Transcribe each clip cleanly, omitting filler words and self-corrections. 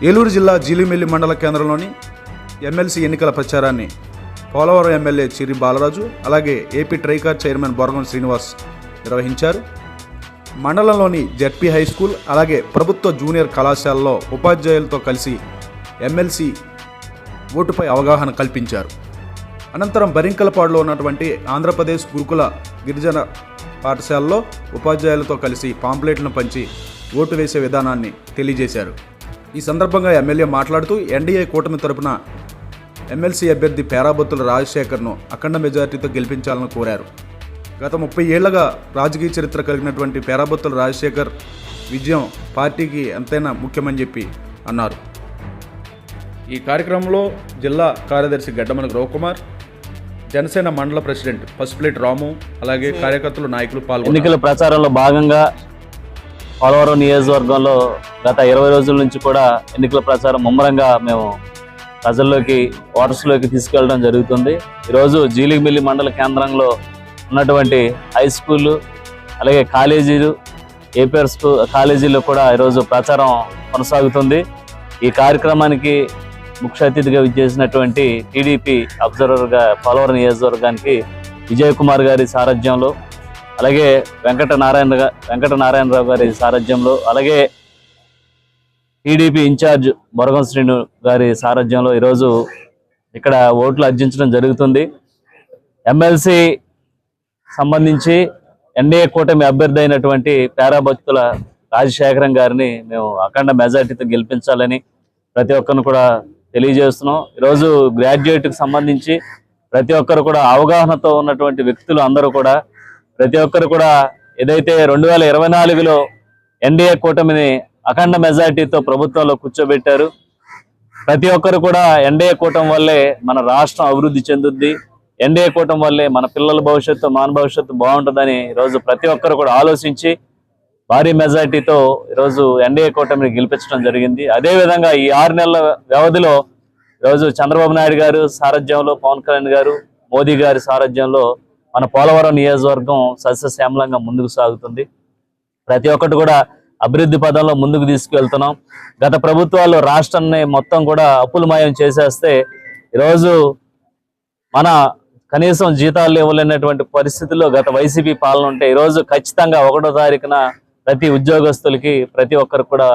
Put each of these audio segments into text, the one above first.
ఏలూరు జిల్లా జీలిమిల్లి మండల కేంద్రంలోని ఎమ్మెల్సీ ఎన్నికల ప్రచారాన్ని పోలవరం ఎమ్మెల్యే చిరి బాలరాజు అలాగే ఏపీ ట్రైకార్ చైర్మన్ బొరగం శ్రీనివాస్ నిర్వహించారు. మండలంలోని జెడ్పీ హై స్కూల్ అలాగే ప్రభుత్వ జూనియర్ కళాశాలలో ఉపాధ్యాయులతో కలిసి ఎమ్మెల్సీ ఓటుపై అవగాహన కల్పించారు. అనంతరం బరింకలపాడులో ఉన్నటువంటి ఆంధ్రప్రదేశ్ గురుకుల గిరిజన పాఠశాలలో ఉపాధ్యాయులతో కలిసి పాంప్లెట్లను పంచి ఓటు వేసే విధానాన్ని తెలియజేశారు. ఈ సందర్భంగా ఎమ్మెల్యే మాట్లాడుతూ ఎన్డీఏ కూటమి తరపున ఎమ్మెల్సీ అభ్యర్థి పేరాబత్తుల రాజశేఖర్ను అఖండ మెజార్టీతో గెలిపించాలని కోరారు. గత 30 ఏళ్లుగా రాజకీయ చరిత్ర కలిగినటువంటి పేరాబత్తుల రాజశేఖర్ విజయం పార్టీకి ఎంతైనా ముఖ్యమని చెప్పి అన్నారు. ఈ కార్యక్రమంలో జిల్లా కార్యదర్శి గడ్డమన రవికుమార్, జనసేన మండల ప్రెసిడెంట్ పసుపులేటి రాము అలాగే కార్యకర్తలు నాయకులు పాల్గొన్నారు. ఎన్నికల ప్రచారంలో భాగంగా పోలవరం నియోజకవర్గంలో గత 20 రోజుల నుంచి కూడా ఎన్నికల ప్రచారం ముమ్మరంగా మేము ప్రజల్లోకి ఓటర్స్లోకి తీసుకెళ్లడం జరుగుతుంది. ఈరోజు జీలిమిల్లి మండల కేంద్రంలో ఉన్నటువంటి హై స్కూళ్ళు అలాగే కాలేజీలు ఏపీఆర్ కాలేజీలో కూడా ఈరోజు ప్రచారం కొనసాగుతుంది. ఈ కార్యక్రమానికి ముఖ్య అతిథిగా విచ్చేసినటువంటి టీడీపీ అబ్జర్వర్గా పోలవరం నియోజకవర్గానికి విజయ్ కుమార్ గారి సారథ్యంలో అలాగే వెంకట నారాయణరావు గారి సారథ్యంలో అలాగే టీడీపీ ఇన్ఛార్జ్ బొరగం శ్రీను గారి సారథ్యంలో ఈరోజు ఇక్కడ ఓట్లు అర్జించడం జరుగుతుంది. ఎమ్మెల్సీ సంబంధించి ఎన్డీఏ కూటమి అభ్యర్థి అయినటువంటి పేరాబత్తుల రాజశేఖరం గారిని మేము అఖండ మెజార్టీతో గెలిపించాలని ప్రతి ఒక్కరిని కూడా తెలియజేస్తున్నాం. ఈరోజు గ్రాడ్యుయేట్కి సంబంధించి ప్రతి ఒక్కరు కూడా అవగాహనతో ఉన్నటువంటి వ్యక్తులు అందరూ కూడా ప్రతి ఒక్కరు కూడా ఏదైతే 2024లో ఎన్డీఏ కూటమిని అఖండ మెజార్టీతో ప్రభుత్వంలో కూర్చోబెట్టారు. ప్రతి ఒక్కరు కూడా ఎన్డీఏ కూటమి వల్లే మన రాష్ట్రం అభివృద్ధి చెందుద్ది, ఎన్డీఏ కూటమి వల్లే మన పిల్లల భవిష్యత్తు మన భవిష్యత్తు బాగుంటుందని ఈరోజు ప్రతి ఒక్కరు కూడా ఆలోచించి భారీ మెజార్టీతో ఈరోజు ఎన్డీఏ కూటమిని గెలిపించడం జరిగింది. అదేవిధంగా ఈ 6 నెలల వ్యవధిలో ఈరోజు చంద్రబాబు నాయుడు గారు సారథ్యంలో, పవన్ కళ్యాణ్ గారు, మోదీ గారి సారథ్యంలో మన పోలవరం నియోజకవర్గం సస్యశ్యామలంగా ముందుకు సాగుతుంది. ప్రతి ఒక్కటి కూడా అభివృద్ధి పదంలో ముందుకు తీసుకువెళ్తున్నాం. గత ప్రభుత్వాలు రాష్ట్రాన్ని మొత్తం కూడా అప్పులమయం చేసేస్తే ఈరోజు మన కనీసం జీతాలు ఇవ్వలేనటువంటి పరిస్థితుల్లో గత వైసీపీ పాలన ఉంటే ఈరోజు ఖచ్చితంగా 1వ తారీఖున ప్రతి ఉద్యోగస్తులకి ప్రతి ఒక్కరికి కూడా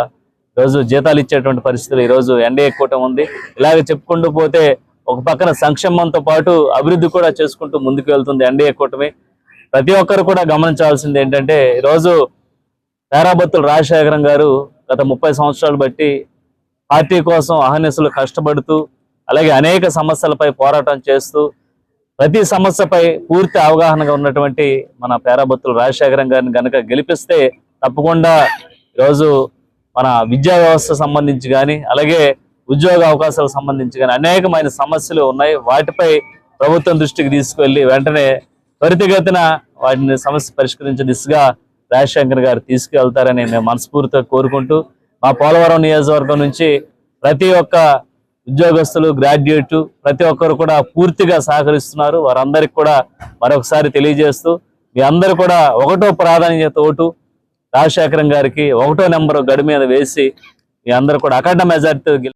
ఈరోజు జీతాలు ఇచ్చేటువంటి పరిస్థితులు ఈరోజు ఎన్డీఏ కూటమి ఉంది. ఇలాగే చెప్పుకుంటూ పోతే ఒక పక్కన సంక్షేమంతో పాటు అభివృద్ధి కూడా చేసుకుంటూ ముందుకు వెళ్తుంది ఎన్డీఏ కూటమి. ప్రతి ఒక్కరు కూడా గమనించాల్సింది ఏంటంటే ఈరోజు పేరాబత్తుల రాజశేఖరం గారు గత 30 సంవత్సరాలు బట్టి పార్టీ కోసం అహర్నిశలు కష్టపడుతూ అలాగే అనేక సమస్యలపై పోరాటం చేస్తూ ప్రతి సమస్యపై పూర్తి అవగాహనగా ఉన్నటువంటి మన పేరాబత్తుల రాజశేఖరం గారిని గనక గెలిపిస్తే తప్పకుండా ఈరోజు మన విద్యా వ్యవస్థ సంబంధించి కానీ అలాగే ఉద్యోగ అవకాశాలకు సంబంధించి కానీ అనేకమైన సమస్యలు ఉన్నాయి. వాటిపై ప్రభుత్వం దృష్టికి తీసుకువెళ్ళి వెంటనే త్వరితగతిన వాటిని సమస్య పరిష్కరించే దిశగా రాజశేఖర్ గారు తీసుకువెళ్తారని మేము మనస్ఫూర్తిగా కోరుకుంటూ మా పోలవరం నియోజకవర్గం నుంచి ప్రతి ఒక్క ఉద్యోగస్తులు, గ్రాడ్యుయేట్ ప్రతి ఒక్కరు కూడా పూర్తిగా సహకరిస్తున్నారు. వారందరికీ కూడా మరొకసారి తెలియజేస్తూ మీ అందరూ కూడా 1వ ప్రాధాన్యత ఓటు రాజశేఖరం గారికి 1వ నెంబర్ గడి మీద వేసి మీ అందరూ కూడా అఖండ మెజార్టీతో